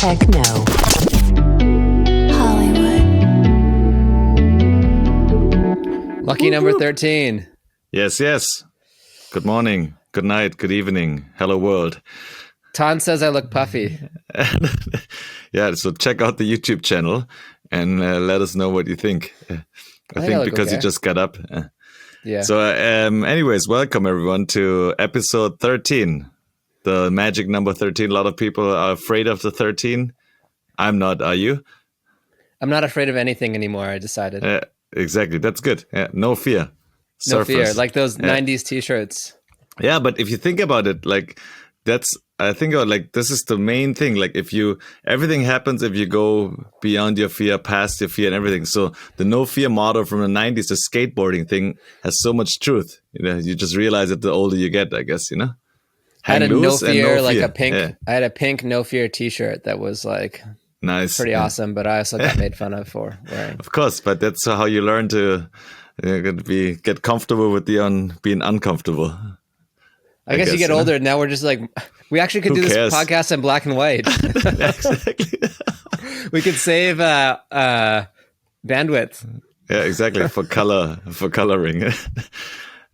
Techno. Hollywood. Lucky number 13. Yes. Good morning, good night, good evening. Hello, world. Tan says I look puffy. Yeah, so check out the YouTube channel and let us know what you think. I think look because okay. you just got up. Yeah. So, anyways, welcome everyone to episode 13, the magic number 13. A lot of people are afraid of the 13. I'm not. Are you? I'm not afraid of anything anymore, I decided. Exactly. That's good. No fear. No fear. Surfers. Like those 90s t-shirts. Yeah, but if you think about it, like I think about like this is the main thing. Like everything happens if you go beyond your fear, past your fear and everything. So the no fear motto from the 90s, the skateboarding thing has so much truth. You know, you just realize it the older you get, I guess, you know? I had a Hang no loose and fear, like fear. a pink, Yeah. I had a pink no fear t-shirt that was like Nice. pretty Yeah. awesome, but I also got made fun of for wearing. Of course, but that's how you learn to get comfortable with being uncomfortable. I guess you get older. Now we're just like, we actually could do this cares? podcast in black and white. Exactly. We could save bandwidth. Yeah, exactly. For coloring.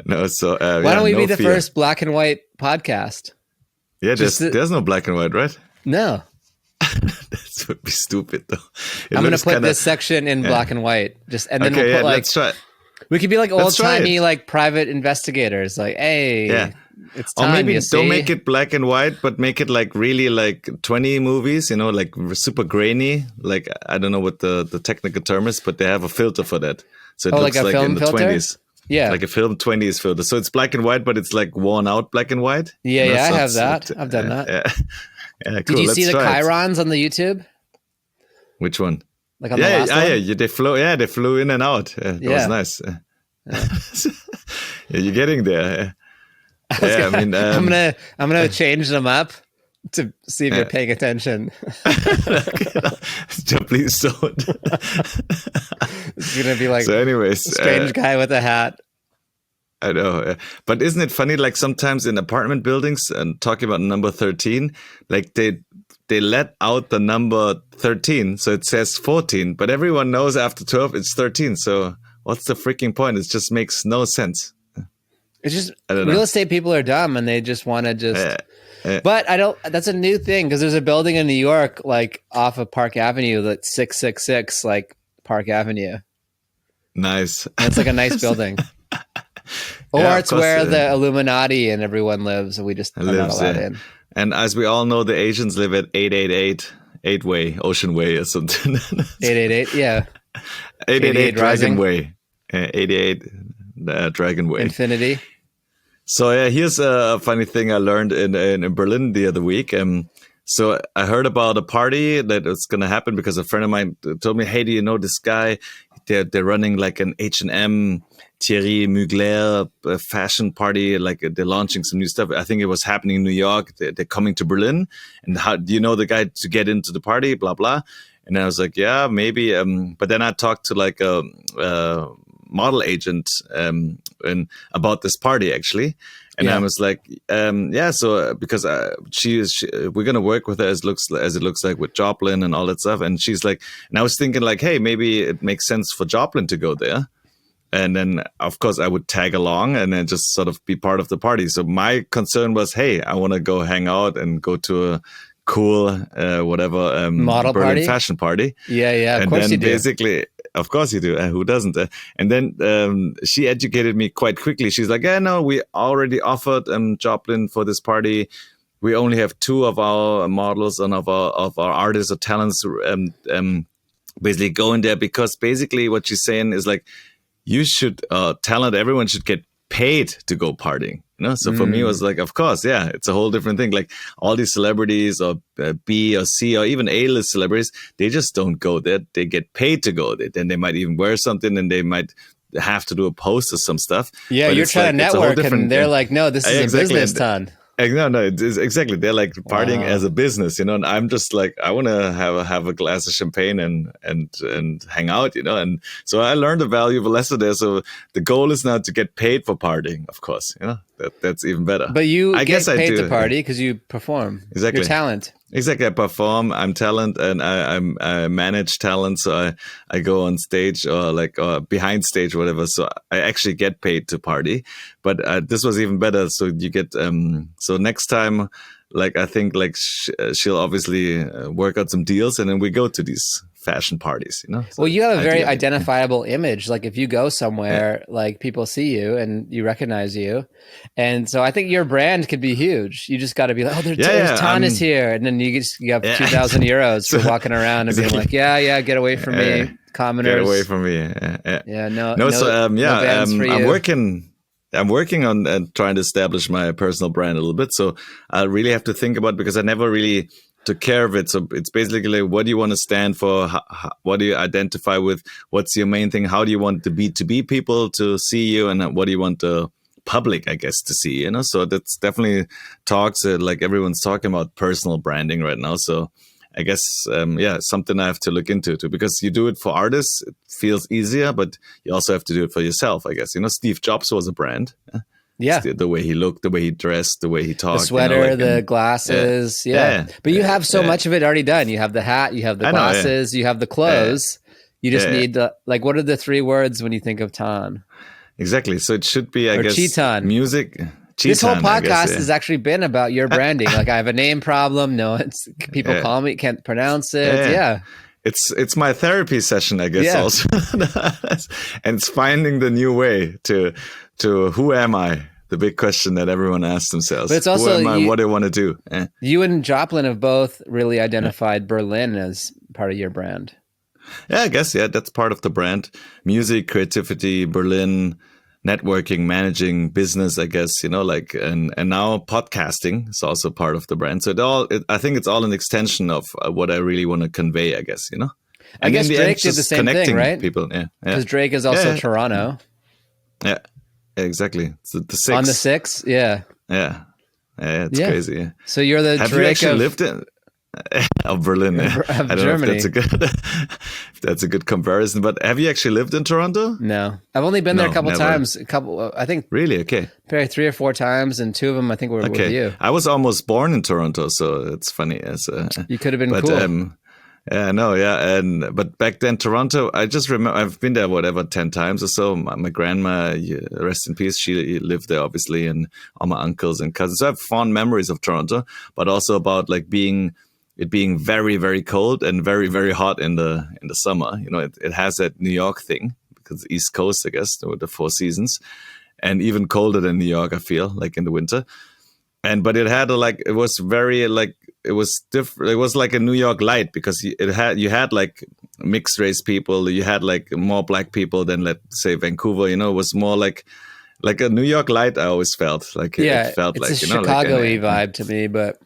No, so Why don't we no be the fear. first black and white podcast? Yeah, Just there's no black and white, right? No. That would be stupid, though. I'm going to put this section in black and white. And then we'll put let's try. we could be like Let's try old-timey it. like private investigators. Like, hey, it's time, Or maybe you don't see? make it black and white, but make it like really like 20 movies, you know, like super grainy. Like, I don't know what the technical term is, but they have a filter for that. So it like looks a like film in the filter? 20s. Yeah. Like a film 20s filter. So it's black and white, but it's like worn out black and white. Yeah, You know, I so have it's- that. I've done that. Yeah, cool. Did you see Let's the try it. chirons on the YouTube? Which one? Like on the last one? They flew in and out. That was nice. Yeah, you're getting there. Yeah, I mean, I'm gonna change them up to see if you're paying attention. Please don't. It's gonna be like So, anyways, strange guy with a hat. I know, but isn't it funny? Like sometimes in apartment buildings, and talking about number 13, like they let out the number 13, so it says 14, but everyone knows after 12 it's 13. So what's the freaking point? It just makes no sense. It's just I don't know. real estate people are dumb and they just want to just. But I don't. That's a new thing because there's a building in New York, like off of Park Avenue, that's 666, like Park Avenue. Nice. And it's like a nice building. Or Yeah, of it's course, where the Illuminati and everyone lives, and we just are not allowed in. And as we all know, the Asians live at 888 8-way, Ocean Way or something. 888, yeah. 888 Dragon Rising. Way. 88 Dragon Way. Infinity. So here's a funny thing I learned in Berlin the other week. So I heard about a party that was going to happen because a friend of mine told me, hey, do you know this guy? They're running like an H&M Thierry Mugler fashion party. Like they're launching some new stuff. I think it was happening in New York. They're coming to Berlin. And how do you know the guy to get into the party? Blah, blah. And I was like, yeah, maybe. But then I talked to like a model agent and about this party actually. And I was like, so because we're gonna work with her as it looks like with Joplin and all that stuff. And she's like, and I was thinking like, hey, maybe it makes sense for Joplin to go there. And then of course I would tag along and then just sort of be part of the party. So my concern was, hey, I want to go hang out and go to a cool whatever Model Berlin party? fashion party. Yeah. Of And course then you do. basically, of course you do. Who doesn't? And then she educated me quite quickly. She's like, yeah, no, we already offered Joplin for this party. We only have 2 of our models and of our artists or talents basically go in there because basically what she's saying is like, you should everyone should get paid to go partying. You know, so for me, it was like, of course, yeah, it's a whole different thing. Like all these celebrities or B or C or even A-list celebrities, they just don't go there. They get paid to go there. Then they might even wear something and they might have to do a post or some stuff. Yeah, But you're it's trying to like, it's a whole network, different and they're thing. like, no, this is Exactly. a business ton. No, it's exactly. They're like partying Wow. as a business, you know. And I'm just like, I want to have a glass of champagne and hang out, you know. And so I learned a valuable lesson there. So the goal is now to get paid for partying, of course, you know. that's even better. But you I get guess paid I do. to party because you perform. Exactly. Your talent. Exactly. I perform. I'm talent, and I manage talent. So I go on stage or behind stage, or whatever. So I actually get paid to party. But this was even better. So you get so next time, like I think like she'll obviously work out some deals, and then we go to these fashion parties. You know. So well, you have a very ideally. identifiable image. Like if you go somewhere, like people see you and you recognize you, and so I think your brand could be huge. You just got to be like, oh, there's Tan is here, and then you have 2,000 euros for walking around and being like, yeah, get away from me, commoners. Get away from me. No. So for you. I'm working on trying to establish my personal brand a little bit. So I really have to think about, because I never really took care of it. So it's basically like, what do you want to stand for? What do you identify with? What's your main thing? How do you want the B2B people to see you? And what do you want the public, I guess, to see? You know, so that's definitely talks like everyone's talking about personal branding right now. So I guess, something I have to look into too, because you do it for artists, it feels easier, but you also have to do it for yourself, I guess. You know, Steve Jobs was a brand. Yeah. The way he looked, the way he dressed, the way he talked. The sweater, the glasses. Yeah. But you have so much of it already done. You have the hat, you have the glasses, you have the clothes. You just need the, like, what are the 3 words when you think of Tan? Exactly. So it should be, I guess, Chi Thanh. Music. This whole podcast has actually been about your branding. Like, I have a name problem. No, people call me, can't pronounce it. Yeah. It's my therapy session, I guess, also. And it's finding the new way to who am I? The big question that everyone asks themselves. But it's also, who am I? What do I want to do? You and Joplin have both really identified Berlin as part of your brand. Yeah, I guess, that's part of the brand. Music, creativity, Berlin, networking, managing business, I guess, you know, like, and now podcasting is also part of the brand. So I think it's all an extension of what I really want to convey, I guess, you know. And I guess Drake did the same thing, right? People, because Drake is also Toronto. Yeah, exactly. It's the 6th. On the 6th, yeah, it's crazy. Yeah. So you're the Have Drake you actually lived in Berlin? Of I don't Germany. know if that's a good comparison. But have you actually lived in Toronto? No, I've only been there a couple never. times. I think Really? Okay. Probably 3 or 4 times, and 2 of them I think were with you. I was almost born in Toronto, so it's funny. You could have been cool. But back then, Toronto, I just remember I've been there 10 times or so. My grandma, rest in peace, she lived there obviously, and all my uncles and cousins. So I have fond memories of Toronto, but also about like being very, very cold and very, very hot in the summer. You know, it has that New York thing because East Coast, I guess, with the 4 seasons, and even colder than New York, I feel like in the winter. But it had it was very like, it was different. It was like a New York light because you had like mixed race people. You had like more black people than, let's say, Vancouver. You know, it was more like a New York light. I always felt like it felt it's like, a you know, Chicago-y vibe to me. But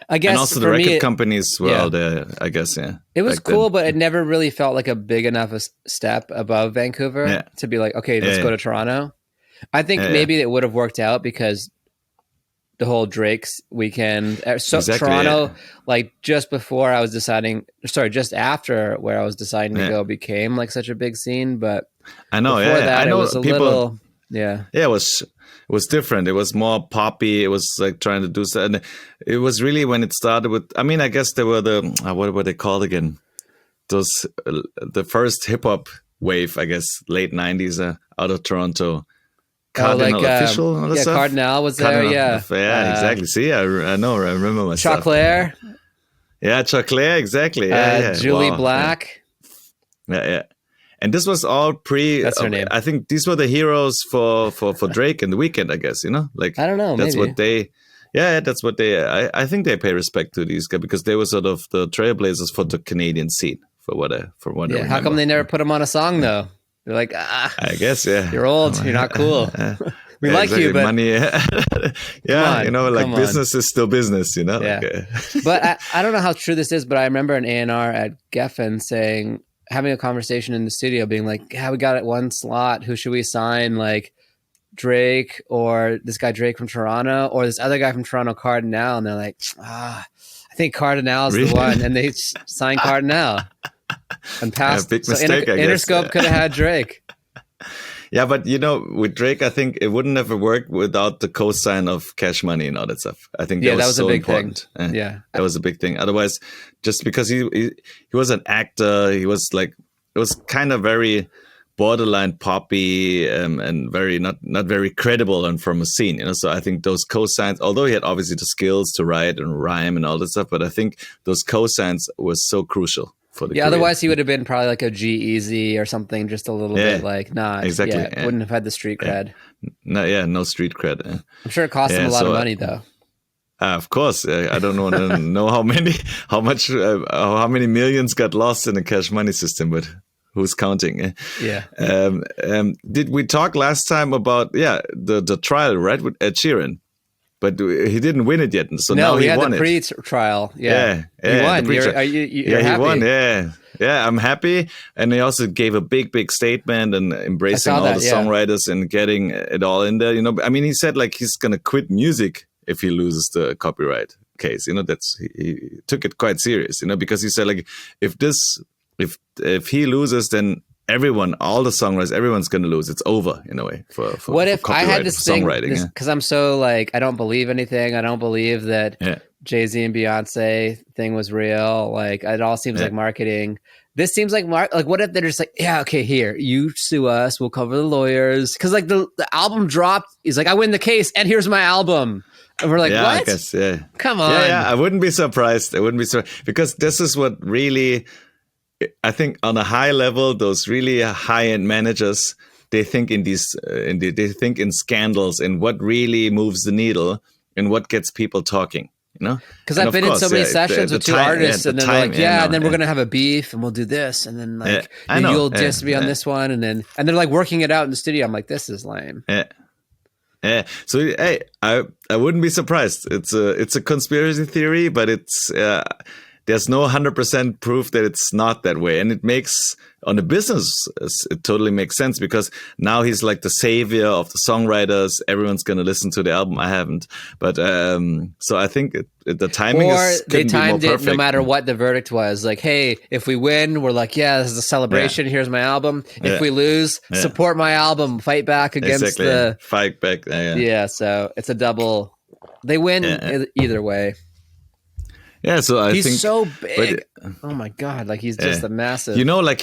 I guess, and also the record companies were all there, I guess. Yeah, it was cool, but it never really felt like a big enough step above Vancouver to be like, okay, let's go to Toronto. I think maybe it would have worked out because the whole Drake's weekend. So exactly, Toronto, like just after where I was deciding to go became like such a big scene. But I know, before that, I know it was a little, it was different. It was more poppy. It was like trying to do something. It was really when it started with, I mean, I guess there were what were they called again? Those, the first hip hop wave, I guess, late 90s out of Toronto. Cardinal Official? Yeah, Cardinal was there, exactly. See, I know, I remember myself. Choclair. Yeah, Choclair, exactly. Julie Black. Yeah. And this was all That's her name. I think these were the heroes for Drake and The Weeknd, I guess, you know? Like, I don't know, that's maybe. what they... Yeah, that's what they... I think they pay respect to these guys because they were sort of the trailblazers for the Canadian scene, from what I remember. How come they never put them on a song, though? They're like, I guess, you're old, you're not cool. We like exactly. you, but money, on, you know, like business is still business, you know. Yeah. Like, But I don't know how true this is, but I remember an A&R at Geffen having a conversation in the studio, being like, "Yeah, we got it one slot. Who should we sign? Like Drake or this guy Drake from Toronto or this other guy from Toronto, Cardinal?" And they're like, I think Cardinal's the one, and they signed Cardinal. And passed. Big mistake, I guess. Interscope could have had Drake. Yeah, but with Drake, I think it wouldn't have worked without the co-sign of Cash Money and all that stuff. I think Yeah, that that was was a so big important. thing. Yeah. That was a big thing. Otherwise, just because he was an actor, he was like, it was kind of very borderline poppy, and very not very credible and from a scene. So I think those co-signs, although he had obviously the skills to write and rhyme and all that stuff, but I think those co-signs were so crucial for the Yeah, career. otherwise he would have been probably like a G-Eazy or something, just a little bit like not. Exactly. Yeah, wouldn't have had the street cred. No street cred. I'm sure it cost him a lot of money though. Of course, I don't know how many millions got lost in the Cash Money system, but who's counting? Yeah. Did we talk last time about the trial, right, with Ed Sheeran? But he didn't win it yet, so now he won the it. Pre-trial. Yeah, he won. You're happy. He won. Yeah, I'm happy. And he also gave a big statement and embracing all the songwriters and getting it all in there. I mean, he said like he's gonna quit music if he loses the copyright case. He took it quite serious. Because he said like if he loses, then all the songwriters, everyone's going to lose. It's over in a way for what if for I had this thing, songwriting? Because I'm so like, I don't believe anything. I don't believe that Jay-Z and Beyonce thing was real. Like it all seems like marketing. This seems like like what if they're just like, yeah, okay, here, you sue us, we'll cover the lawyers. Because like the album dropped, he's like, I win the case, and here's my album. And we're like, what? I guess, Come on. Yeah, I wouldn't be surprised. Because this is what really, I think on a high level, those really high-end managers, they think they think in scandals and what really moves the needle and what gets people talking. Because I've been in so many sessions with two artists, and then they're like, and then we're gonna have a beef, and we'll do this, and then like you'll diss me on this one, and they're like working it out in the studio. I'm like, this is lame. Yeah. So hey, I wouldn't be surprised. It's a conspiracy theory, but there's no 100% proof that it's not that way. And it makes, on the business, it totally makes sense because now he's like the savior of the songwriters. Everyone's going to listen to the album. I haven't. But so I think the timing they timed it no matter what the verdict was. Like, hey, if we win, we're like, yeah, this is a celebration. Here's my album. If we lose, support my album. Fight back against Fight back. Yeah, so it's a double. They win either way. Yeah, so he's so big. Oh my god, like he's just a massive. I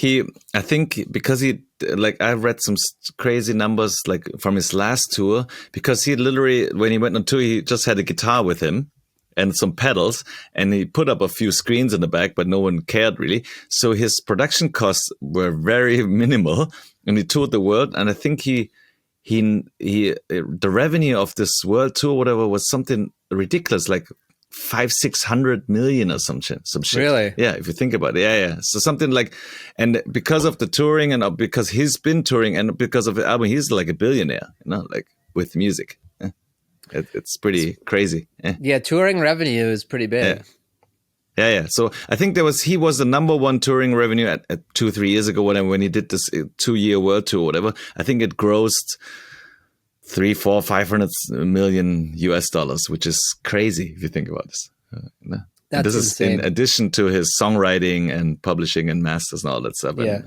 think because I read some crazy numbers like from his last tour, because he literally, when he went on tour, he just had a guitar with him and some pedals, and he put up a few screens in the back, but no one cared really. So his production costs were very minimal, and he toured the world. And I think the revenue of this world tour, whatever, was something ridiculous, like 500-600 million or some shit. Really? Yeah, if you think about it. Yeah. So something like, and because of the touring and because he's been touring and because of the album, he's like a billionaire, like with music. It's pretty crazy. Yeah, touring revenue is pretty big. Yeah. So I think he was the number one touring revenue at 2-3 years ago, when he did this 2-year world tour, whatever. I think it grossed $300-500 million US, which is crazy if you think about this. This insane. Is in addition to his songwriting and publishing and masters and all that stuff. Yeah,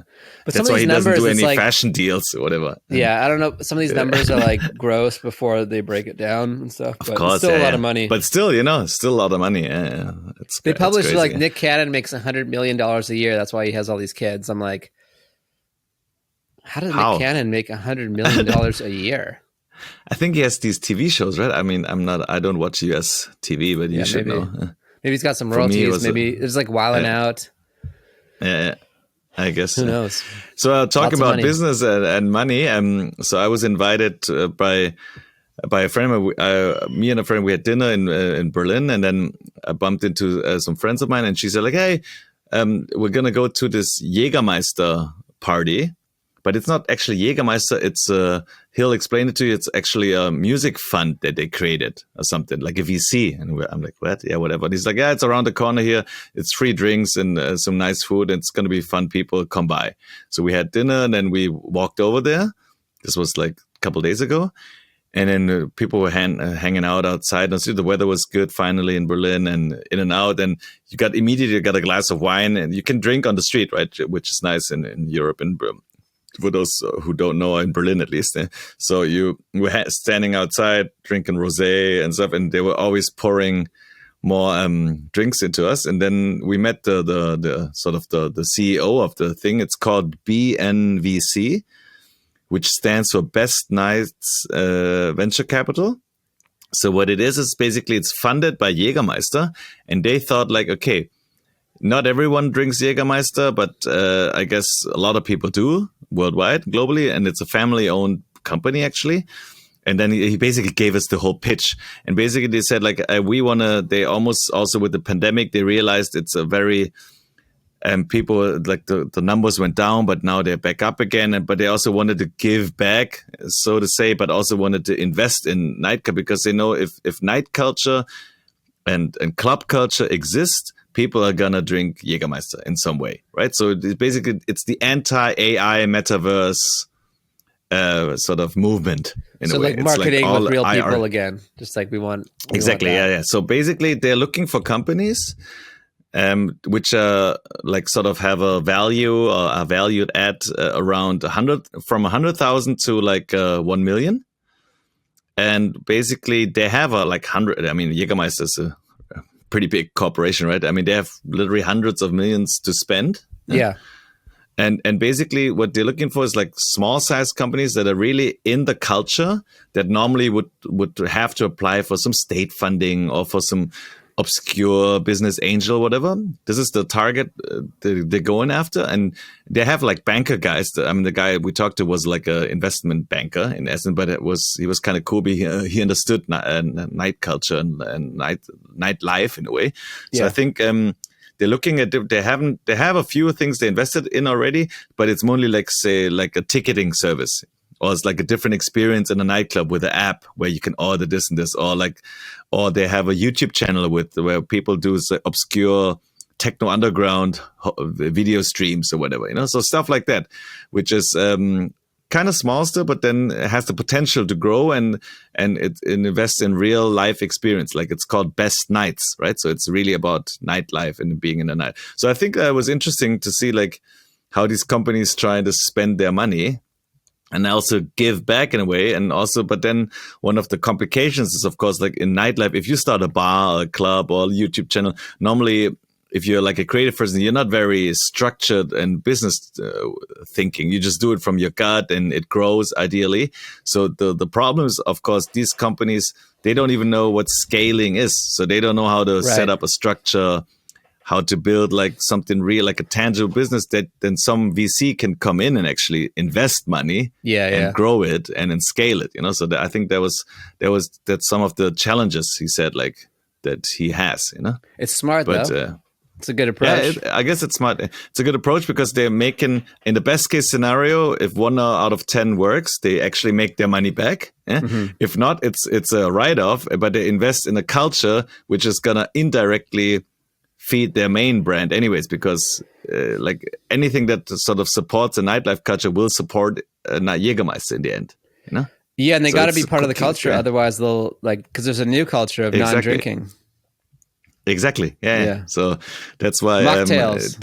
but that's why he doesn't do any fashion deals or whatever. Yeah, I don't know. Some of these numbers are like gross before they break it down and stuff. But of course, it's still a lot of money. But still, still a lot of money. Yeah. They publish like Nick Cannon makes $100 million a year. That's why he has all these kids. I'm like, how does Nick Cannon make $100 million a year? I think he has these TV shows, right? I mean, I don't watch US TV, but you should know. Maybe he's got some royalties. Maybe it's like Wildin' Out. Yeah, I guess. Who knows? So talking about business and money. So I was invited by a friend. Me and a friend, we had dinner in Berlin, and then I bumped into some friends of mine, and she said like, "Hey, we're gonna go to this Jägermeister party." But it's not actually Jägermeister. It's he'll explain it to you. It's actually a music fund that they created or something, like a VC. And I'm like, what? Yeah, whatever. And he's like, yeah, it's around the corner here. It's free drinks and some nice food. And it's going to be fun. People come by. So we had dinner and then we walked over there. This was like a couple of days ago. And then people were hanging out outside. And so the weather was good finally in Berlin and in and out. And you immediately got a glass of wine and you can drink on the street, right? Which is nice in Europe and for those who don't know, in Berlin at least. So you were standing outside drinking rosé and stuff, and they were always pouring more drinks into us. And then we met the sort of the CEO of the thing. It's called BNVC, which stands for Best Nights Venture Capital. So what it is basically it's funded by Jägermeister, and they thought like, okay, not everyone drinks Jägermeister, but I guess a lot of people do worldwide, globally, and it's a family-owned company actually. And then he basically gave us the whole pitch, and basically they said like they almost also with the pandemic they realized it's a very people like the numbers went down, but now they're back up again. But they also wanted to give back, so to say, but also wanted to invest in nightclub because they know if night culture and club culture exist, people are gonna drink Jägermeister in some way, right? So basically, it's the anti-AI metaverse sort of movement in a way. So like marketing like with real IR. people again, just like we want. Exactly, yeah. So basically, they're looking for companies which like sort of have a value or are valued at around 100,000 to like 1 million. And basically they have a like 100, I mean, Jägermeister is a pretty big corporation, right? I mean, they have literally hundreds of millions to spend. Yeah. And basically what they're looking for is like small size companies that are really in the culture that normally would have to apply for some state funding or for some obscure business angel, whatever. This is the target they're going after. And they have like banker guys. I mean, the guy we talked to was like an investment banker in essence, but he was kind of cool. He understood night culture and nightlife in a way. So Yeah. I think they're looking at they have a few things they invested in already, but it's mostly like say like a ticketing service. Or it's like a different experience in a nightclub with an app where you can order this and this, or they have a YouTube channel where people do obscure techno underground video streams or whatever, so stuff like that, which is kind of small still, but then it has the potential to grow and it invests in real life experience. Like it's called Best Nights, right? So it's really about nightlife and being in the night. So I think it was interesting to see like how these companies try to spend their money and also give back in a way. And also, but then one of the complications is, of course, like in nightlife, if you start a bar or a club or a YouTube channel, normally if you're like a creative person, you're not very structured and business thinking. You just do it from your gut and it grows ideally. So the problem is, of course, these companies, they don't even know what scaling is. So they don't know how to set up a structure, how to build like something real, like a tangible business that then some VC can come in and actually invest money and grow it and then scale it, So I think that's some of the challenges he said like that he has, It's smart though. It's a good approach. Yeah, I guess it's smart. It's a good approach because they're making, in the best case scenario, if 1 out of 10 works, they actually make their money back. Yeah? Mm-hmm. If not, it's a write-off, but they invest in a culture which is going to indirectly feed their main brand anyways, because like anything that sort of supports a nightlife culture will support Jägermeister in the end, Yeah, and they got to be part of the culture. Yeah. Otherwise they'll because there's a new culture of non-drinking. Exactly. Yeah. So that's why mocktails.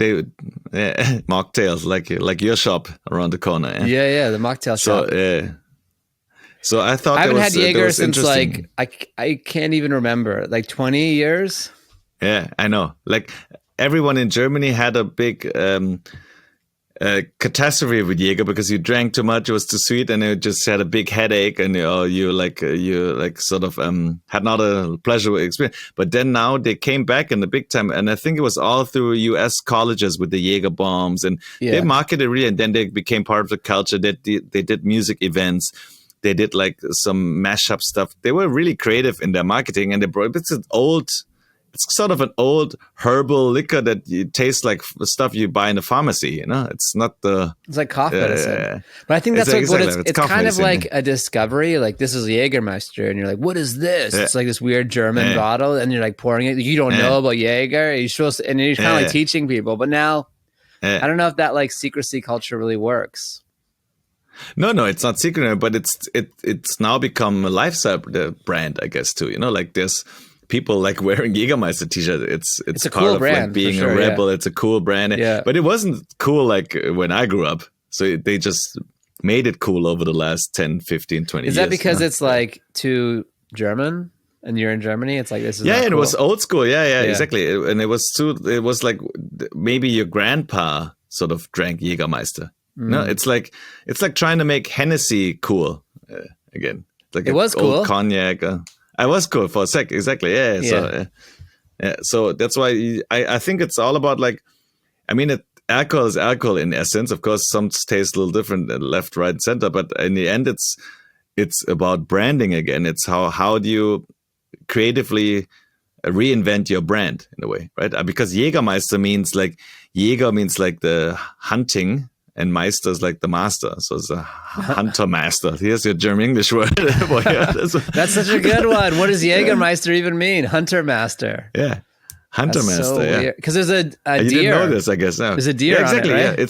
Mocktails, like your shop around the corner. Yeah, the mocktail shop. So I thought I haven't had Jaeger since like I can't even remember, like 20 years. Yeah, I know. Like everyone in Germany had a big catastrophe with Jaeger because you drank too much, it was too sweet, and you just had a big headache, and you sort of had not a pleasurable experience. But then now they came back in the big time, and I think it was all through U.S. colleges with the Jaeger bombs, and they marketed really, and then they became part of the culture. They did music events. They did like some mashup stuff. They were really creative in their marketing, and it's sort of an old herbal liquor that tastes like stuff you buy in a pharmacy. It's not it's like cough medicine. But I think that's it's kind of like a discovery. Like this is Jägermeister, and you're like, what is this? It's like this weird German bottle, and you're like pouring it. You don't know about Jaeger. You're supposed to, and you're kind of like teaching people. But now, I don't know if that like secrecy culture really works. No, it's not secret, but it's now become a lifestyle brand, I guess too. Like there's people like wearing Jägermeister t-shirt. It's a part cool of brand, like being for sure, a rebel. It's a cool brand. Yeah. But it wasn't cool like when I grew up. So they just made it cool over the last 10, 15, 20 years. Is that because it's like too German and you're in Germany? It's like, this is yeah, not and cool. it was old school. Yeah, exactly. And it was like maybe your grandpa sort of drank Jägermeister. No, it's like trying to make Hennessy cool again. Like it was old cool. Cognac. I was cool for a sec. Exactly. Yeah. So that's why I think it's all about like, I mean, alcohol is alcohol in essence. Of course, some taste a little different left, right, and center. But in the end, it's about branding again. It's how do you creatively reinvent your brand in a way, right? Because Jägermeister means like the hunting, and Meister is like the master. So it's a hunter master. Here's your German English word. Boy, yeah, that's such a good one. What does Jägermeister even mean? Hunter master. Yeah. Hunter master. So yeah. Because there's a deer. You didn't know this, I guess. No. There's a deer. Yeah, exactly. On it, right? Yeah.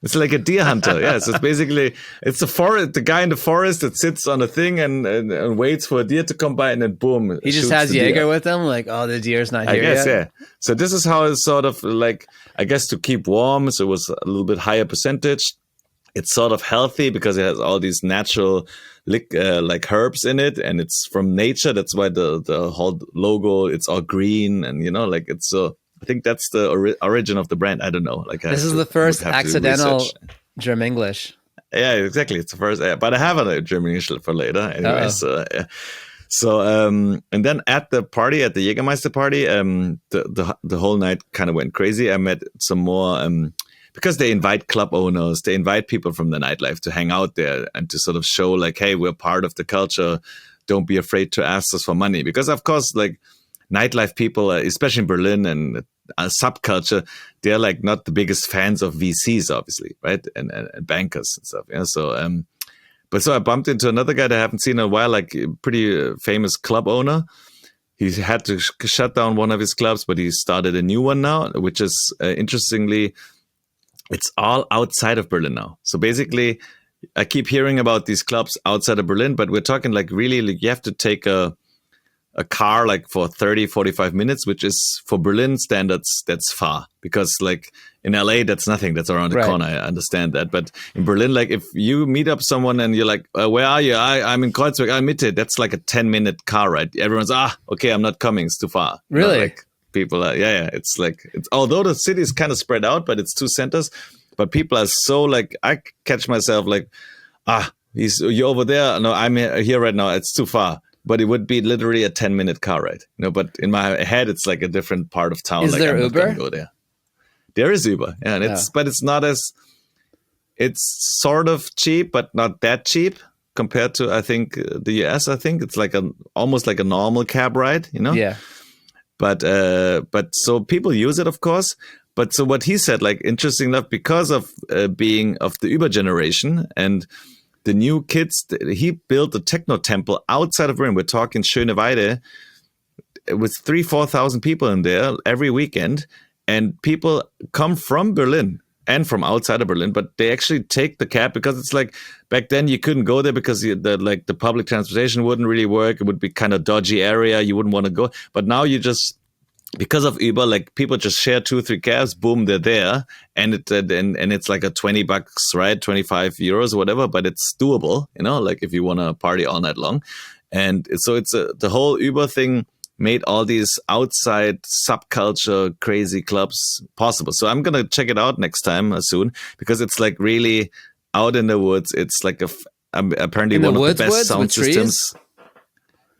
It's like a deer hunter. Yeah. So it's basically, it's the guy in the forest that sits on a thing and waits for a deer to come by, and then boom. He just has Jaeger with him. Like, oh, the deer's not here yet. Yeah. So this is how it's sort of like, I guess to keep warm. So it was a little bit higher percentage. It's sort of healthy because it has all these natural like herbs in it, and it's from nature. That's why the whole logo, it's all green, and like it's so. I think that's the origin of the brand. I don't know. Like this is the first accidental German English. Yeah, exactly. It's the first, but I have a German English for later. Anyway, so and then at the party, at the Jägermeister party, the whole night kind of went crazy. I met some more. Because they invite club owners, they invite people from the nightlife to hang out there and to sort of show like, hey, we're part of the culture. Don't be afraid to ask us for money. Because of course, like nightlife people, especially in Berlin and subculture, they're like not the biggest fans of VCs, obviously, right? And bankers and stuff. Yeah. So, so I bumped into another guy that I haven't seen in a while, like a pretty famous club owner. He had to shut down one of his clubs, but he started a new one now, which is interestingly, it's all outside of Berlin now. So basically, I keep hearing about these clubs outside of Berlin, but we're talking like really, like you have to take a car like for 30, 45 minutes, which is for Berlin standards, that's far. Because like in LA, that's nothing. That's around the corner. I understand that. But in Berlin, like if you meet up someone and you're like, where are you? I'm in Kreuzberg. I'm Mitte. That's like a 10-minute car ride. Everyone's, okay, I'm not coming. It's too far. Really? Like, people are, it's like, although the city is kind of spread out, but it's two centers, but people are so like, I catch myself like, you're over there. No, I'm here right now. It's too far, but it would be literally a 10-minute car ride, but in my head, it's like a different part of town. Is like, there Uber? Go there. There is Uber. Yeah. And but it's not it's sort of cheap, but not that cheap compared to, I think the US, I think it's like almost like a normal cab ride, Yeah. But so people use it, of course. But so what he said, like interesting enough, because of being of the Uber generation and the new kids, he built a techno temple outside of Berlin. We're talking Schöneweide with 3,000-4,000 people in there every weekend, and people come from Berlin and from outside of Berlin, but they actually take the cab because it's like back then you couldn't go there because the public transportation wouldn't really work. It would be kind of dodgy area. You wouldn't want to go. But now you just, because of Uber, like people just share 2-3 cabs, boom, they're there. And it's like a $20, right? 25 euros or whatever, but it's doable, like if you want to party all night long. And so it's the whole Uber thing made all these outside subculture crazy clubs possible. So I'm going to check it out next time soon, because it's like really out in the woods. It's like apparently one of the best sound systems.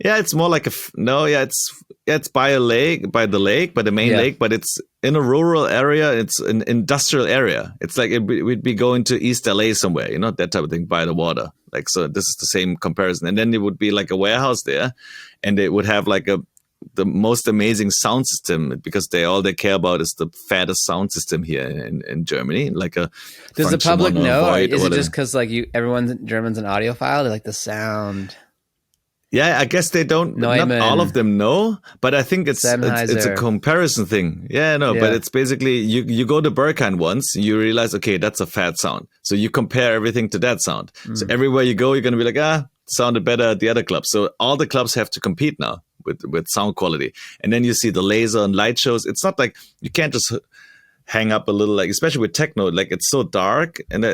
Yeah, it's more like it's by the lake, by the main lake, but it's in a rural area. It's an industrial area. It's like we'd be going to East LA somewhere, that type of thing, by the water. Like, so this is the same comparison. And then it would be like a warehouse there, and they would have like the most amazing sound system, because they care about is the fattest sound system here in Germany. Like does the public know? Is it just because like German's an audiophile? They like the sound. Yeah, I guess they don't. Not all of them know, but I think it's a comparison thing. Yeah, no, but it's basically you go to Berghain once, you realize, okay, that's a fat sound. So you compare everything to that sound. So everywhere you go, you're gonna be like, sounded better at the other clubs. So all the clubs have to compete now with sound quality. And then you see the laser and light shows. It's not like you can't just hang up a little, like especially with techno, like it's so dark, and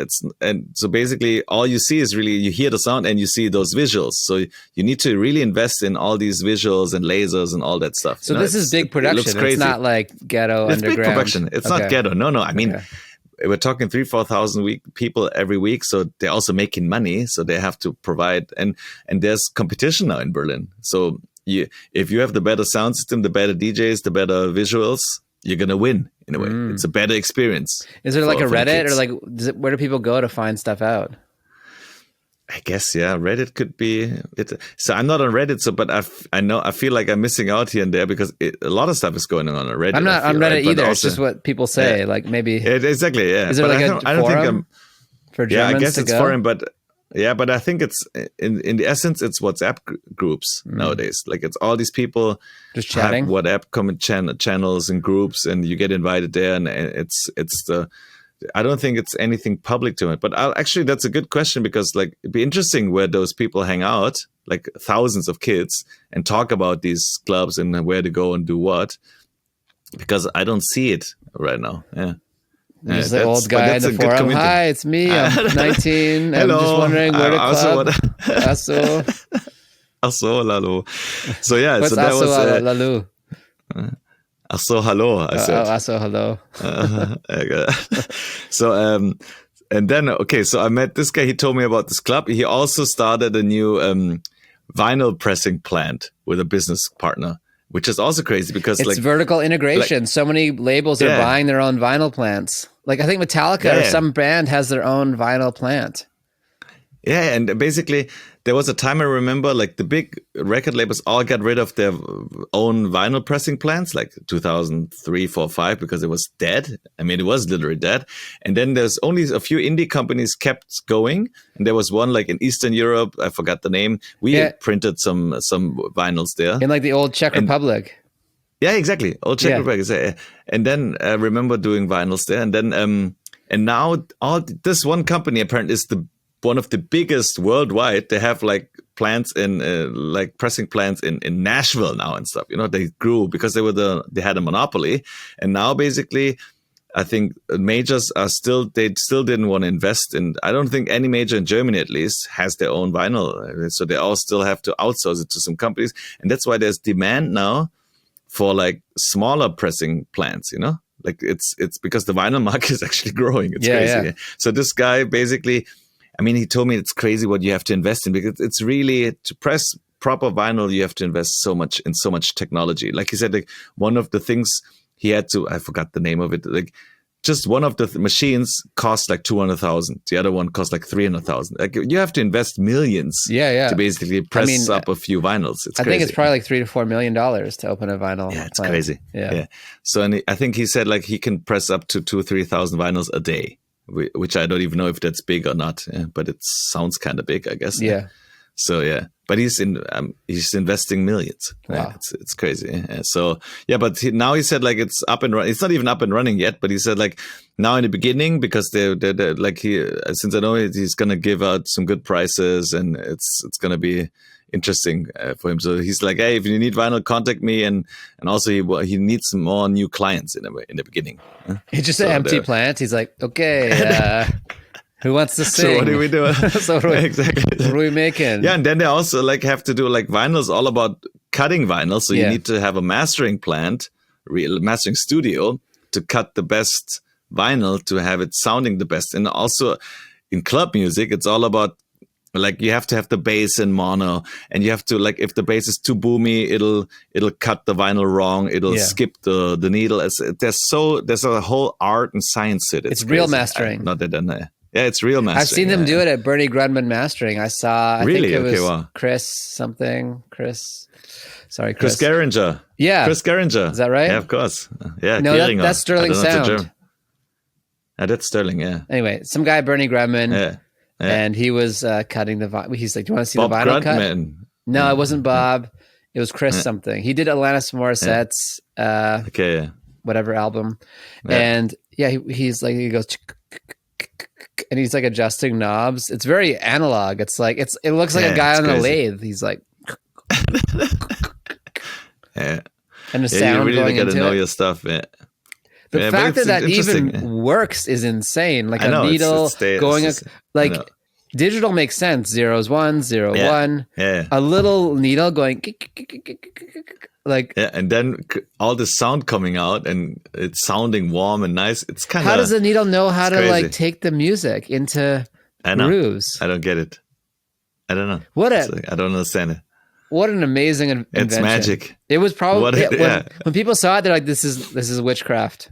so basically all you see is really, you hear the sound and you see those visuals. So you need to really invest in all these visuals and lasers and all that stuff. So this is big production. It looks crazy. It's not like ghetto it's underground. Big production. It's not ghetto. No. I mean, we're talking 3,000-4,000 people every week, so they're also making money. So they have to provide, and there's competition now in Berlin. So if you have the better sound system, the better DJs, the better visuals, you're gonna win in a way. It's a better experience. Is there like a Reddit, or like where do people go to find stuff out? I guess, yeah, Reddit could be it. So I'm not on Reddit, but I feel like I'm missing out here and there because a lot of stuff is going on Reddit. I'm not on Reddit either. It's just what people say. Like maybe exactly. Yeah. Is there like I don't think I'm for Germans? Yeah, I guess to it's go? foreign, but I think it's in the essence it's WhatsApp groups nowadays. Like it's all these people just chatting, have WhatsApp comment channels and groups, and you get invited there, and it's the. I don't think it's anything public to it, but actually that's a good question, because like it'd be interesting where those people hang out, like thousands of kids, and talk about these clubs and where to go and do what, because I don't see it right now. Yeah. There's the old guy in the forum. Hi, it's me. I'm 19. Hello. I'm just wondering where to club. Asso, lalo. So yeah, what's so that asso, was lalo? Asso, hello. I said. Asso, hello. So and then so I met this guy. He told me about this club. He also started a new vinyl pressing plant with a business partner, which is also crazy because it's vertical integration. So many labels are buying their own vinyl plants. Like I think Metallica or some band has their own vinyl plant. Yeah, and basically there was a time I remember, like the big record labels all got rid of their own vinyl pressing plants, like 2003, 4, 5, because it was dead. I mean, it was literally dead. And then there's only a few indie companies kept going. And there was one like in Eastern Europe, I forgot the name. We printed some vinyls there. In like the old Czech Republic. Yeah, exactly. Old Czech Republic. And then I remember doing vinyls there. And then and now this one company apparently is one of the biggest worldwide. They have like plants in like pressing plants in Nashville now and stuff. You know, they grew because they had a monopoly, and now basically I think majors they still didn't want to invest in. I don't think any major in Germany at least has their own vinyl, so they all still have to outsource it to some companies, and that's why there's demand now for like smaller pressing plants. You know, like it's because the vinyl market is actually growing. It's crazy. Yeah. So this guy basically. I mean, he told me it's crazy what you have to invest in, because it's really, to press proper vinyl, you have to invest so much technology. Like he said, like one of the things he had to, I forgot the name of it, like just one of the machines cost like 200,000. The other one cost like 300,000. Like you have to invest millions to basically press up a few vinyls. It's crazy. I think it's probably like $3 to $4 million to open a vinyl. Yeah, it's crazy. Yeah. So and I think he said like he can press up to 2,000 or 3,000 vinyls a day. Which I don't even know if that's big or not, but it sounds kind of big, I guess. Yeah. So but he's investing millions. Wow. It's crazy. So but now he said like it's up and running. It's not even up and running yet, but he said like now in the beginning, because they're like since I know he's gonna give out some good prices, and it's gonna be interesting for him. So he's like, hey, if you need vinyl, contact me, and also he needs some more new clients in the beginning. It's just an empty plant. He's like, okay, who wants to sing? So what are we doing? Exactly. What are we making? Yeah, and then they also like have to do like vinyl's all about cutting vinyl. So you need to have a mastering plant, mastering studio to cut the best vinyl to have it sounding the best. And also in club music, it's all about like you have to have the bass in mono, and you have to like if the bass is too boomy, it'll cut the vinyl wrong. It'll skip the needle. There's a whole art and science to it. It's real mastering. Not that. Yeah, it's real mastering. I've seen them do it at Bernie Grundman Mastering. I really? think it was wow. Chris Geringer. Yeah. Chris Geringer. Is that right? Yeah, of course. Yeah. No, that's Sterling Sound. That's Sterling, yeah. Anyway, some guy, Bernie Grundman. Yeah. And he was cutting the vinyl. He's like, do you want to see Bob the vinyl Grundman. cut? No, it wasn't Bob. It was Chris something. He did Alanis Morissette's whatever album. And he's like, he goes, and he's like adjusting knobs. It's very analog. It's like, it looks like a guy on a lathe. He's like, and the sound you really going got to into know it. your stuff. Yeah. The Yeah, but fact that it's that interesting. even works is insane. Like I a know needle going, I like know. digital makes sense. Zeros, one, zero, Yeah, one. yeah, A little needle going, like, yeah. And then all the sound coming out and it's sounding warm and nice. It's kind how does of the needle know how it's to like crazy. take the music into I know. grooves? I don't get it. I don't know. What It's a like, I don't understand it. what an amazing It's invention! magic. It was What probably it, when yeah. people saw it, they're like, "This is witchcraft."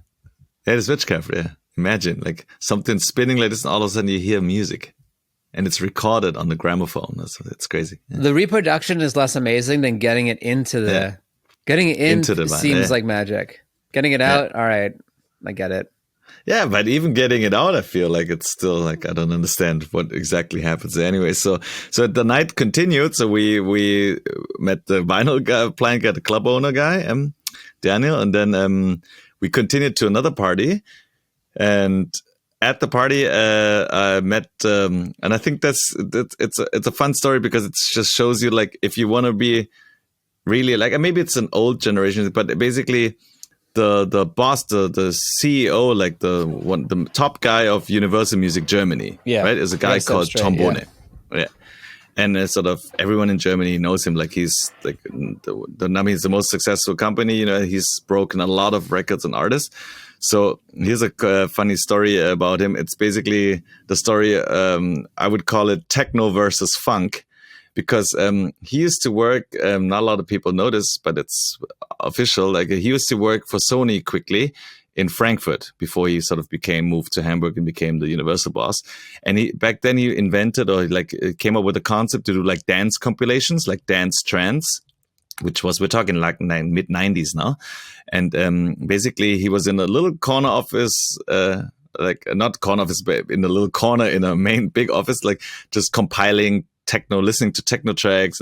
Yeah, it's witchcraft. Yeah. Imagine like something spinning like this, and all of a sudden you hear music, and it's recorded on the gramophone. It's crazy. Yeah. The reproduction is less amazing than getting it into Yeah. the getting it in Into the vinyl. seems Yeah. like magic. Getting it Yeah. out, all right, I get it. Yeah, but even getting it out, I feel like it's still like I don't understand what exactly happens there. Anyway, so the night continued. So we met the vinyl guy, playing at the club owner guy, Daniel, and then we continued to another party. And at the party, I met, and I think it's a fun story because it just shows you like if you want to be really like maybe it's an old generation, but basically the boss, the CEO, like the top guy of Universal Music Germany, Yeah, right, is a guy called straight, Trombone, yeah. And sort of everyone in Germany knows him. Like he's like I mean, he's the most successful company. You know, he's broken a lot of records and artists. So here's a funny story about him. It's basically the story. I would call it techno versus funk, because he used to work. Not a lot of people know this, but it's official. Like he used to work for Sony quickly in Frankfurt before he sort of moved to Hamburg and became the Universal boss. And back then he invented or like came up with a concept to do like dance compilations, like dance trance, which was, we're talking like mid 90s now. And basically he was in a little corner office, like not corner office, but in a little corner in a main big office, like just compiling techno, listening to techno tracks,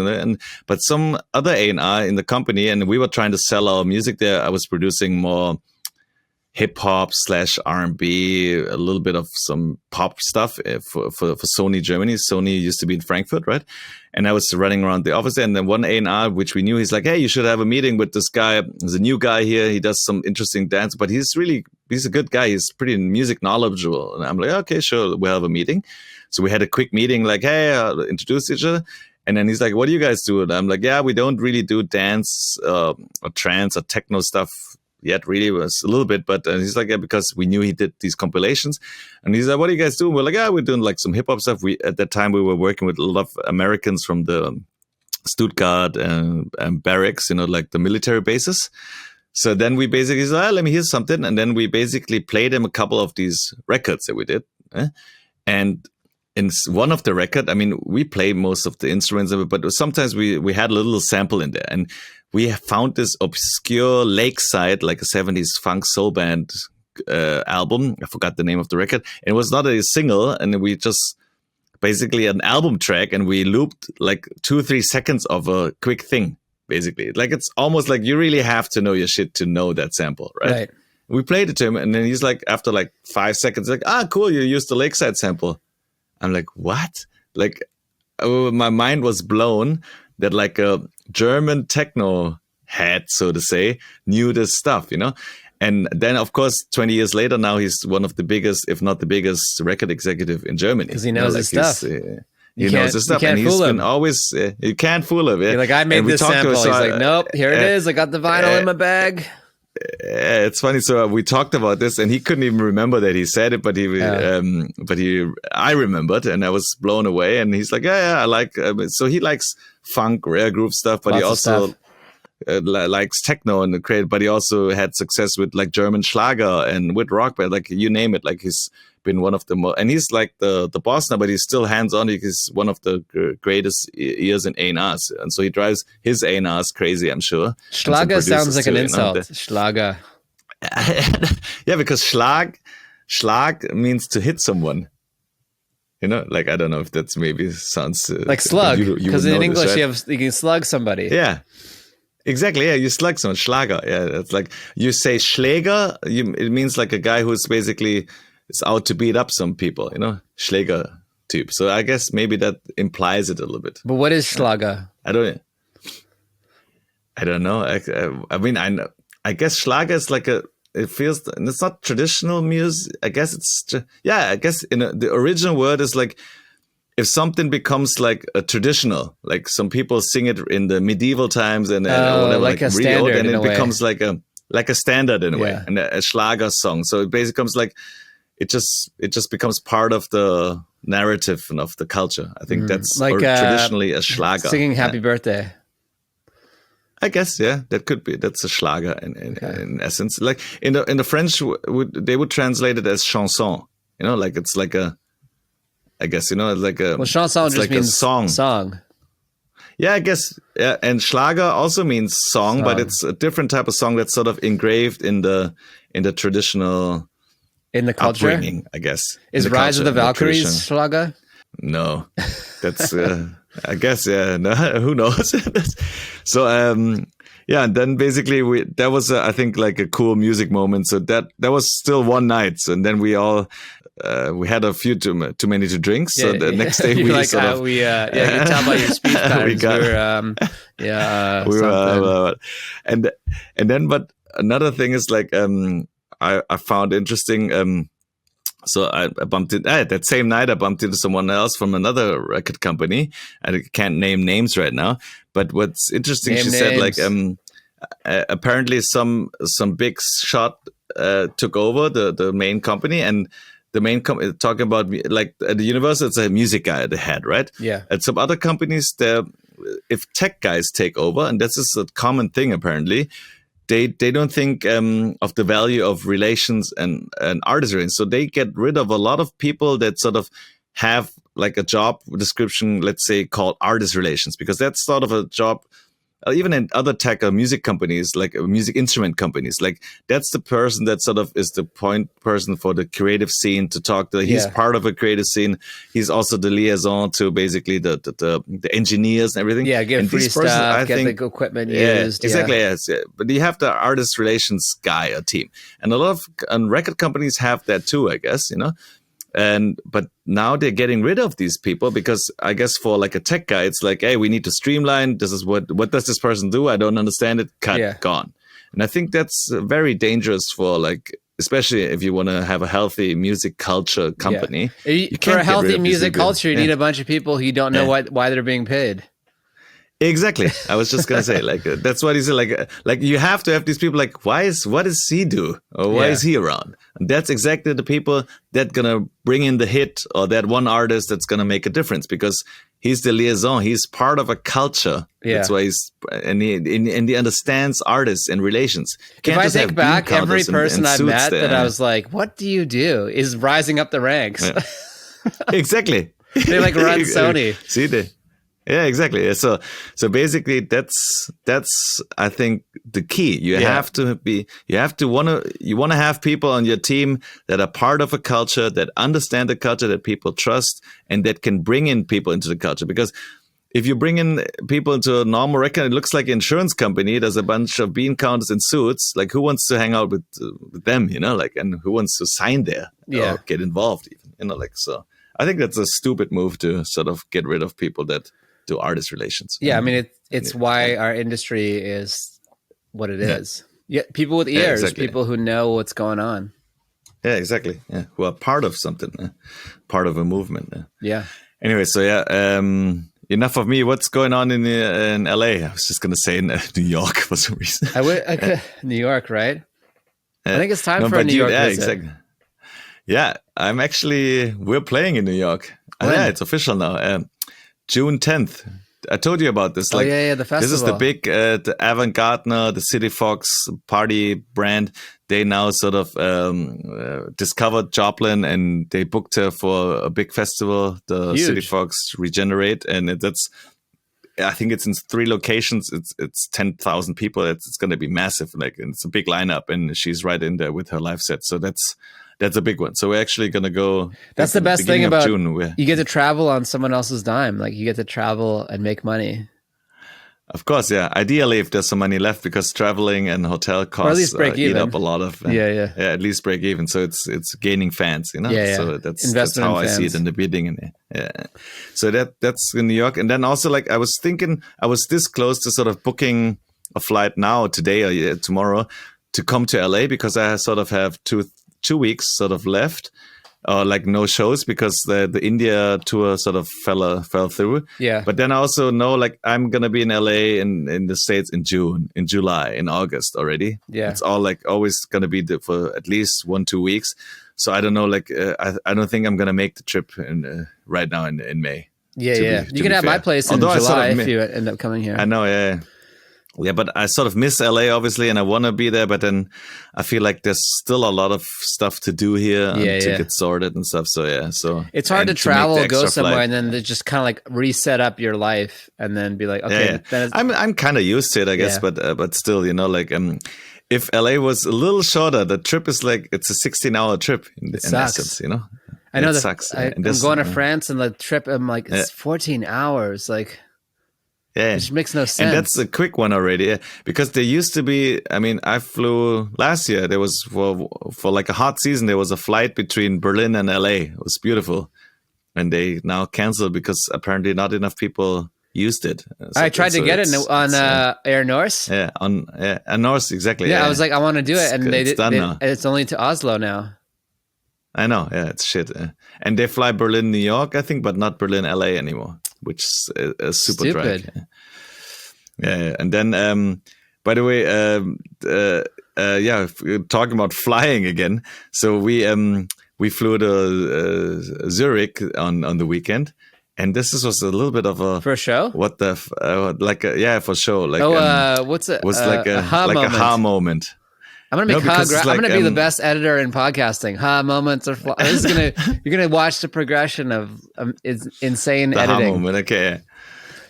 but some other A&R in the company, and we were trying to sell our music there. I was producing more hip hop / R&B, a little bit of some pop stuff for Sony Germany. Sony used to be in Frankfurt, right? And I was running around the office, and then one A&R, which we knew, he's like, "Hey, you should have a meeting with this guy. There's a new guy here. He does some interesting dance, but he's a good guy. He's pretty music knowledgeable." And I'm like, "Okay, sure, we'll have a meeting." So we had a quick meeting, like, "Hey, introduce each other." And then he's like, "What do you guys do?" And I'm like, "Yeah, we don't really do dance or trance or techno stuff yet, really. Was a little bit." But he's like, "Yeah," because we knew he did these compilations. And he's like, "What are you guys doing?" We're like, "Yeah, we're doing like some hip hop stuff." At that time we were working with a lot of Americans from the Stuttgart and barracks, you know, like the military bases. So then we basically said, "Let me hear something." And then we basically played him a couple of these records that we did. And in one of the record, I mean, we play most of the instruments of it, but sometimes we had a little sample in there. And we found this obscure Lakeside, like a 70s funk soul band album. I forgot the name of the record. It was not a single, and we just basically an album track, and we looped like 2-3 seconds of a quick thing, basically. Like it's almost like you really have to know your shit to know that sample, right? We played it to him, and then he's like, after like 5 seconds, like, "Ah, cool, you used the Lakeside sample." I'm like, "What?" Like, my mind was blown that like a German techno head, so to say, knew this stuff, you know? And then, of course, 20 years later, now he's one of the biggest, if not the biggest, record executive in Germany. Because he knows his stuff. He knows his stuff. And he's been always, you can't fool him. Yeah? You're like, "I made this sample." He's like, "Nope, here it is. I got the vinyl in my bag." It's funny. So we talked about this, and he couldn't even remember that he said it, but I remembered, and I was blown away. And he's like, "Yeah, I like." So he likes funk, rare groove stuff, but he also likes techno and create. But he also had success with like German Schlager and with rock band, like you name it. Like he's been one of the most, and he's like the boss now, but he's still hands on. He's one of the greatest ears in A&Rs, and so he drives his A&Rs crazy, I'm sure. Schlager sounds like an insult. Schlager. Yeah, because Schlag means to hit someone. You know, like I don't know if that's maybe sounds like slug, because in English right? you can slug somebody. Yeah. Exactly, yeah, you slug someone. Schlager, yeah, it's like you say Schläger, it means like a guy who's basically is out to beat up some people, you know, Schläger type. So I guess maybe that implies it a little bit. But what is Schlager? I don't know. I mean, I guess Schlager is like it feels, and it's not traditional music. I guess I guess the original word is like, if something becomes like a traditional, like some people sing it in the medieval times and whatever, like a standard, and in it a way. becomes like a standard in a way, Yeah. and a Schlager song. So it basically becomes like, it just becomes part of the narrative and of the culture. I think that's Like, traditionally a Schlager. Singing Happy Birthday. I guess, yeah, that's a Schlager in essence. Like in the French, they would translate it as chanson. You know, like it's like a, I guess, you know, like a, Well, chanson it's just like means a song. song. Yeah, I guess. Yeah, and Schlager also means song, but Song. it's a different type of song that's sort of engraved in the traditional In the culture? upbringing, I guess. Is In the Rise of culture, the in Valkyries tradition. Schlager? No, that's I guess, yeah. No, who knows? So yeah, and then basically that was I think like a cool music moment. So that was still one night, so, and then we all we had a few too many to drink. So the next day we like, sort of you can tell by your speech patterns. we Something. were and then but another thing is like I found interesting. So I bumped it that same night. I bumped into someone else from another record company. I can't name names right now, but what's interesting, Name she said like names. apparently some big shot took over the main company, and the main company talking about like at the Universal, it's a music guy at the head, right? Yeah. At some other companies, if tech guys take over, and this is a common thing apparently. They don't think of the value of relations and artistry. So they get rid of a lot of people that sort of have like a job description, let's say, called artist relations, because that's sort of a job, even in other tech or music companies, like music instrument companies, like that's the person that sort of is the point person for the creative scene to talk to. He's part of a creative scene. He's also the liaison to basically the engineers and everything. Yeah, get and free these persons, stuff, I get think, the equipment yeah, used. exactly. Yeah. Yes, yeah. But you have the artist relations guy or team, and a lot of record companies have that too, I guess, you know. But now they're getting rid of these people because I guess for like a tech guy, it's like, hey, we need to streamline. This is what does this person do? I don't understand it. Cut, gone. And I think that's very dangerous for like, especially if you want to have a healthy music culture company. Yeah. You For a can't healthy music culture, you need yeah. a bunch of people who don't know why they're being paid. Exactly. I was just gonna say, like, that's what he said. Like you have to have these people. Like, what does he do, or why is he around? And that's exactly the people that gonna bring in the hit, or that one artist that's gonna make a difference, because he's the liaison. He's part of a culture. Yeah. That's why he understands artists and relations. If I think back, every person I've met that I was like, "What do you do?" is rising up the ranks. Yeah. Exactly. They like run Sony. See they. Yeah, exactly. So basically, that's I think the key. You have to want to have people on your team that are part of a culture, that understand the culture, that people trust, and that can bring in people into the culture. Because if you bring in people into a normal record, it looks like an insurance company. There's a bunch of bean counters in suits. Like, who wants to hang out with them? You know, like, and who wants to sign there or get involved? Even, you know, like, so. I think that's a stupid move to sort of get rid of people that do artist relations. Yeah, I mean, it's why our industry is what it is. Yeah, people with ears, exactly. People who know what's going on. Yeah, exactly. Yeah, who are part of something, part of a movement. Yeah. Anyway, so enough of me. What's going on in LA? I was just gonna say in New York for some reason. New York, right? I think it's time for a New York visit. Exactly. Yeah, we're playing in New York. Yeah, it's official now. June 10th. I told you about this. The festival. This is the big, the Avant-Gardner, the City Fox party brand. They now sort of discovered Joplin, and they booked her for a big festival, the Huge. City Fox Regenerate. And I think it's in 3 locations. It's 10,000 people. It's going to be massive. Like, it's a big lineup, and she's right in there with her live set. So that's a big one. So we're actually going to go. That's the best thing about June, you get to travel on someone else's dime. Like, you get to travel and make money. Of course, yeah. Ideally, if there's some money left, because traveling and hotel costs or at least break even. Eat up a lot of. Yeah, at least break even. So it's gaining fans, you know. Yeah. So that's how I see it in the beginning. Yeah. So that's in New York, and then also, like, I was thinking, I was this close to sort of booking a flight now, today or tomorrow, to come to LA because I sort of have 2 weeks sort of left, or like no shows because the India tour sort of fell through. Yeah. But then I also know like I'm gonna be in LA in the States in June, in July, in August already. Yeah. It's all like always gonna be for at least 1-2 weeks. So I don't know, like I don't think I'm gonna make the trip right now in May. Yeah. You can have my place in July if you end up coming here. I know, yeah. Yeah, but I sort of miss LA, obviously, and I want to be there. But then I feel like there's still a lot of stuff to do here and to get sorted and stuff. So, yeah. So it's hard to travel, go somewhere, and then to just kind of like reset up your life and then be like, okay. Yeah. I'm kind of used to it, I guess. But still, you know, like if LA was a little shorter, the trip is like, it's a 16-hour trip in essence, you know? I know it that sucks. I'm going to France, and the trip, I'm like, it's 14 hours. Like, yeah, which makes no sense. And that's a quick one already, because there used to be, I mean, I flew last year. There was for like a hot season, there was a flight between Berlin and LA. It was beautiful. And they now canceled because apparently not enough people used it. So I tried to get it on Air Norse. Yeah, on Air Norse, exactly. Yeah, I was like, I want to do it. And it's only to Oslo now. I know, yeah, it's shit. And they fly Berlin, New York, I think, but not Berlin, LA anymore, which is super drag. Yeah, and then, by the way, talking about flying again. So we flew to Zurich on the weekend, and this was a little bit of a for a show. What the for show. Like what's it? Was like a ha moment. I'm gonna make I'm gonna be the best editor in podcasting. Moments are you're gonna watch the progression of insane the editing. Ha moment,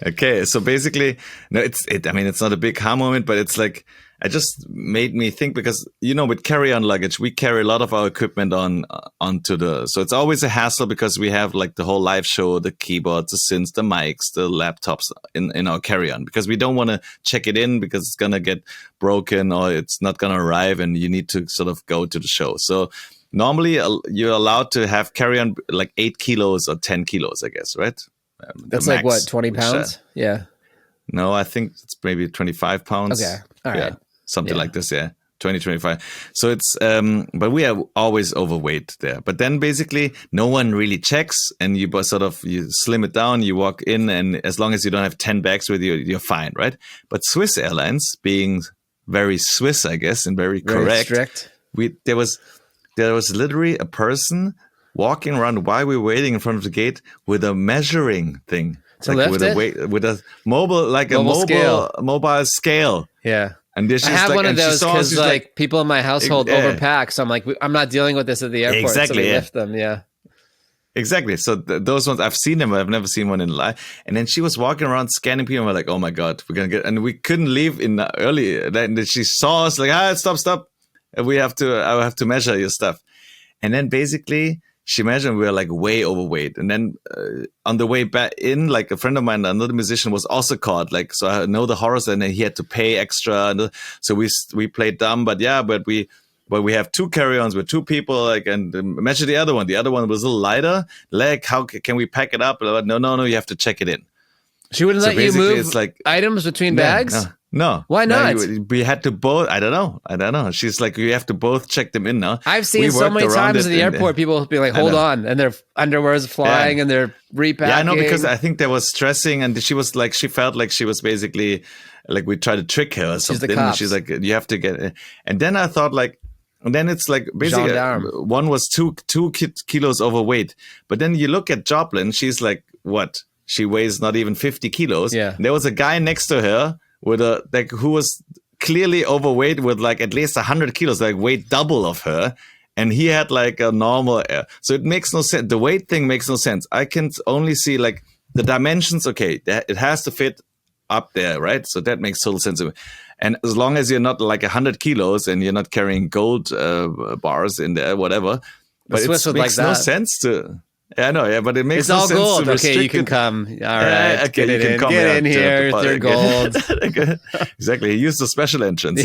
okay. So basically, no, I mean, it's not a big ha moment, but it's like it just made me think, because you know, with carry-on luggage, we carry a lot of our equipment so it's always a hassle because we have like the whole live show, the keyboards, the synths, the mics, the laptops in our carry-on, because we don't want to check it in because it's gonna get broken or it's not gonna arrive, and you need to sort of go to the show. So normally you're allowed to have carry-on like 8 kilos or 10 kilos, I guess, right? That's like what, 20 pounds? Yeah. No, I think it's maybe 25 pounds. Okay. All right. Yeah. Something like this, 20, 25. So it's, but we are always overweight there. But then basically no one really checks, and you slim it down, you walk in, and as long as you don't have 10 bags with you, you're fine, right? But Swiss Airlines, being very Swiss, I guess, and very correct, strict. There was literally a person walking around while we were waiting in front of the gate with a measuring thing. To lift with a mobile scale. Yeah. And I have one of those because like people in my household overpack, so I'm like, I'm not dealing with this at the airport. Exactly, so we lift them. Yeah, exactly. So those ones, I've seen them, but I've never seen one in live. And then she was walking around scanning people, and we're like, oh my god, we're gonna get. And we couldn't leave in early. Then she saw us like, stop. I have to measure your stuff. And then basically she measured, and we were like way overweight. And then on the way back in, like a friend of mine, another musician, was also caught. Like, so I know the horrors, and then he had to pay extra. And so we played dumb, but we have 2 carry-ons with 2 people, like, and measure the other one. The other one was a little lighter. Like, how can we pack it up? No, you have to check it in. She wouldn't let you move items between bags? No. Why not? We had to both. I don't know. She's like, you have to both check them in now. I've seen so many times at the airport, people be like, hold on. And their underwear is flying and they're repacking. Yeah, I know, because I think they was stressing, and she was like, she felt like she was basically like we tried to trick her or something. She's like, you have to get it. And then I thought like, and then it's like basically one was 2 kilos overweight. But then you look at Joplin, she's like, what? She weighs not even 50 kilos. Yeah. There was a guy next to her with who was clearly overweight with like at least 100 kilos, like weight double of her. And he had like a normal so it makes no sense. The weight thing makes no sense. I can only see like the dimensions. Okay, it has to fit up there, right? So that makes total sense. And as long as you're not like 100 kilos and you're not carrying gold bars in there, whatever. But it makes no sense to... Yeah, I know, yeah, but it makes no sense. It's all gold. Okay, you can come. All right, okay, you can come. Get in here. They're gold. Exactly. He used a special entrance.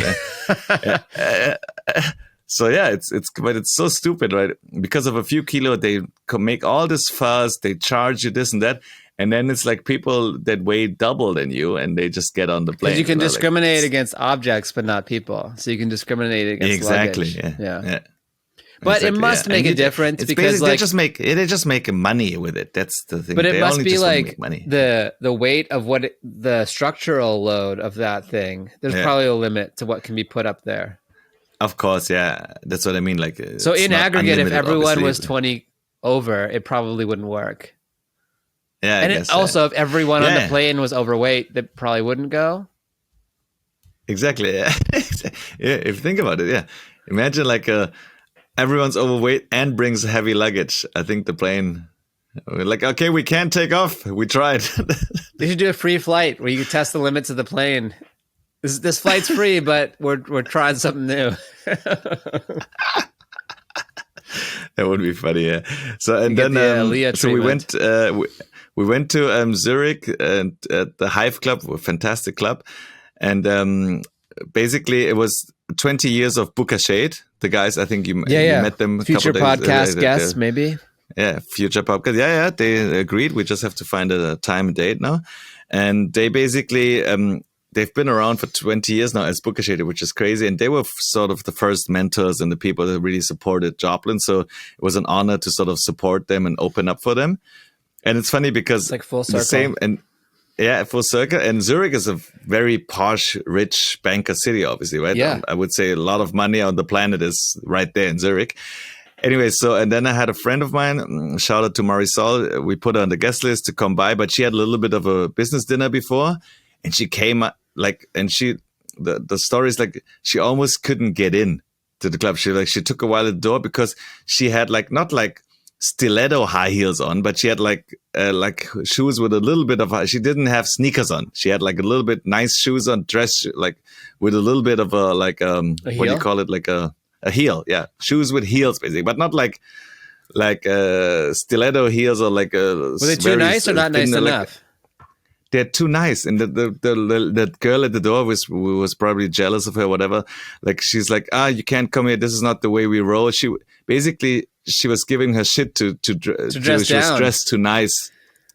So yeah, but it's so stupid, right? Because of a few kilos, they make all this fuss. They charge you this and that, And then it's like people that weigh double than you, and they just get on the plane. Because you can know, discriminate like, against objects, but not people. So you can discriminate against exactly. luggage. Yeah. But exactly, it must make a difference it's because like they just make money with it. That's the thing. but it they must only be just wanna like make money. the weight of the structural load of that thing. There's probably a limit to what can be put up there. Of course, yeah, that's what I mean. Like, So in aggregate, if everyone obviously. was 20 over, it probably wouldn't work. Yeah, And guess, also, if everyone on the plane was overweight, that probably wouldn't go. Exactly. Yeah. Yeah. If you think about it, yeah. Imagine like everyone's overweight and brings heavy luggage. I think the plane, we're like, okay, we can't take off. We tried. They should do a free flight where you could test the limits of the plane. This flight's free, but we're trying something new. That would be funny, yeah. So and You then get the so we treatment. went we went to Zurich and at the Hive Club, a fantastic club, and basically it was 20 years of Booker Shade. The guys, I think you met them. Future podcast guests, maybe. Yeah, future podcast. Yeah, they agreed. We just have to find a time and date now, and they basically. They've been around for 20 years now as Booker Shade, which is crazy. And they were sort of the first mentors and the people that really supported Joplin. So it was an honor to sort of support them and open up for them. And it's funny because it's like full circle. The same, and yeah, full circle. And Zurich is a very posh, rich banker city, obviously, right? Yeah. I would say a lot of money on the planet is right there in Zurich. Anyway, so, and then I had a friend of mine, shout out to Marisol. We put her on the guest list to come by, but she had a little bit of a business dinner before. And she came like, and the story is like, she almost couldn't get in to the club. She took a while at the door because she had like, not like stiletto high heels on, but she had like shoes with a little bit of, she didn't have sneakers on. She had like a little bit nice shoes on, dress, like with a little bit of a, like, what do you call it? Like a heel. Yeah. Shoes with heels basically, but not like stiletto heels or like were they too nice or not nice enough? They're too nice, and the girl at the door was probably jealous of her, whatever. Like she's like, you can't come here. This is not the way we roll. She was giving her shit to dress down. She was dressed too nice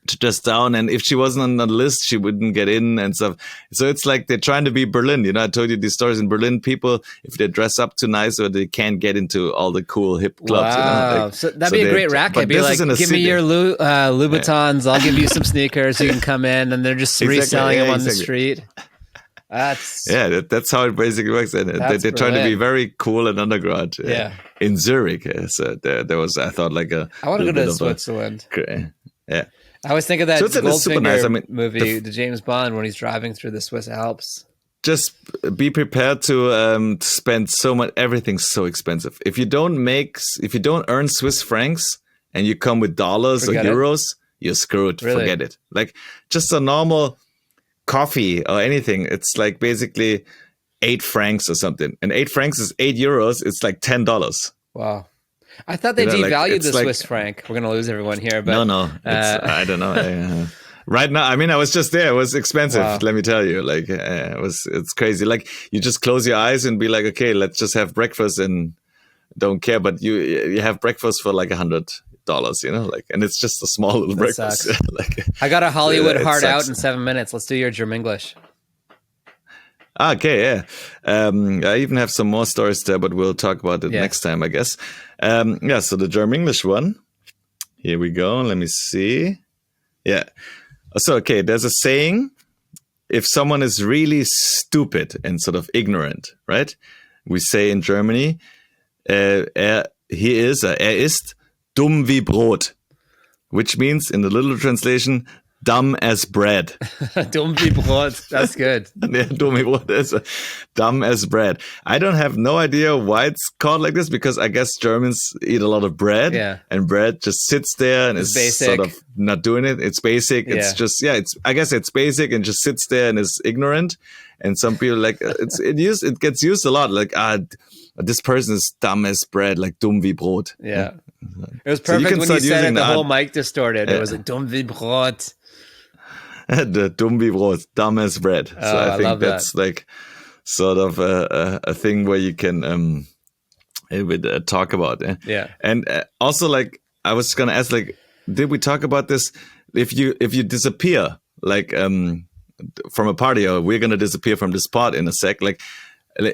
to dress down, and if she wasn't on the list, she wouldn't get in and stuff. So it's like they're trying to be Berlin. You know, I told you these stories in Berlin. People, if they dress up too nice, or they can't get into all the cool hip clubs. Wow, you know? Like, so that'd be a great racket. Be like, give me your Louboutins. I'll give you some sneakers. You can come in, and they're just reselling them on the street. That's how it basically works. And they're trying to be very cool and underground. In Zurich. So there was, I thought, like a. I want to go to Switzerland. Yeah. I always think of that Goldfinger nice. movie, the James Bond, when he's driving through the Swiss Alps. Just be prepared to spend so much. Everything's so expensive. If you don't earn Swiss francs and you come with dollars or euros, you're screwed. Really? Forget it. Like just a normal coffee or anything, it's like basically 8 francs or something. And 8 francs is 8 euros. It's like $10. Wow. I thought they devalued the Swiss franc. We're going to lose everyone here. But no. I don't know. Right now, I mean, I was just there. It was expensive. Wow. Let me tell you. Like, it's crazy. Like, you just close your eyes and be like, okay, let's just have breakfast and don't care. But you have breakfast for like $100, you know, like, and it's just a small little breakfast. Like, I got a Hollywood heart out in 7 minutes. Let's do your German English. Okay, yeah. I even have some more stories there, but we'll talk about it next time, I guess. So the German English one. Here we go. Let me see. Yeah. So, okay, there's a saying, if someone is really stupid and sort of ignorant, right? We say in Germany, er ist dumm wie Brot, which means in the little translation, dumb as bread. Dumm wie Brot. That's good. Yeah, dumm wie Brot is dumb as bread. I don't have no idea why it's called like this, because I guess Germans eat a lot of bread. Yeah. And bread just sits there and is sort of not doing it. It's basic. It's just, I guess it's basic and just sits there and is ignorant. And some people like, it gets used a lot. Like, this person is dumb as bread, like dumm wie Brot. Yeah. It was perfect when you said it, the whole mic distorted. It was like dumm wie Brot. The dumm wie Brot, dumb as bread. So I think that's like sort of a thing where you can talk about. Yeah. And also, like, I was going to ask, like, did we talk about this? if you disappear, like from a party, or we're gonna disappear from the spot in a sec. Like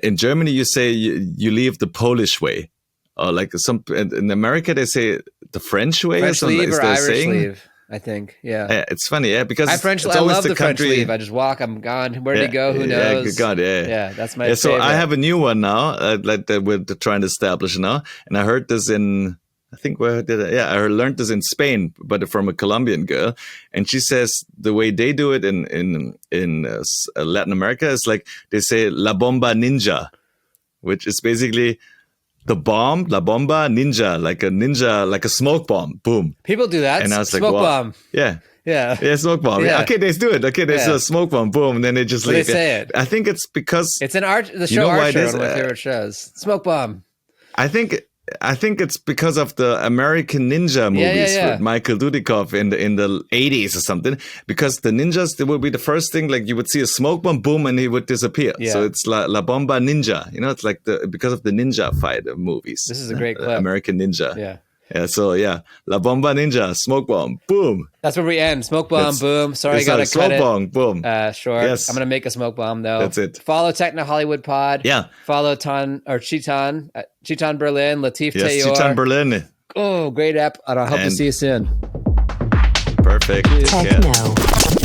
in Germany, you say you leave the Polish way, or like in America they say the French way. French or leave is or there a Irish saying? leave, I think. Yeah. It's funny, because I love the French leave. I just walk. I'm gone. Where did he go? Who knows? Yeah, God, yeah. Yeah, that's my So favorite. I have a new one now, like that we're trying to establish now, and I heard this in. I think where did I? Yeah, I learned this in Spain, but from a Colombian girl, and she says the way they do it in Latin America is like they say "la bomba ninja," which is basically the bomb, la bomba ninja, like a smoke bomb, boom. People do that. And I was like, smoke wow. bomb. Yeah. Yeah. Yeah, smoke bomb. Yeah. Okay, they do it. Okay, there's a smoke bomb, boom, and then they just But leave. they say it. I think it's because It's an art. The show why it Archer, is? one of my favorite shows. Smoke bomb. I think it's because of the American ninja movies with Michael Dudikoff in the 80s or something. Because the ninjas, they would be the first thing, like you would see a smoke bomb, boom, and he would disappear. Yeah. So it's La Bomba Ninja. It's like because of the ninja fight movies. This is a great clip. American Ninja. Yeah. Yeah, so La Bomba Ninja, smoke bomb, boom. That's where we end. Smoke bomb, boom. Sorry, I got to cut smoke it. bomb, boom. Sure. Yes. I'm going to make a smoke bomb, though. That's it. Follow Techno Hollywood Pod. Yeah. Follow Chi Thanh Berlin, Latif Yes, Tayor. Chi Thanh Berlin. Oh, great app. And I hope to see you soon. Perfect. Techno.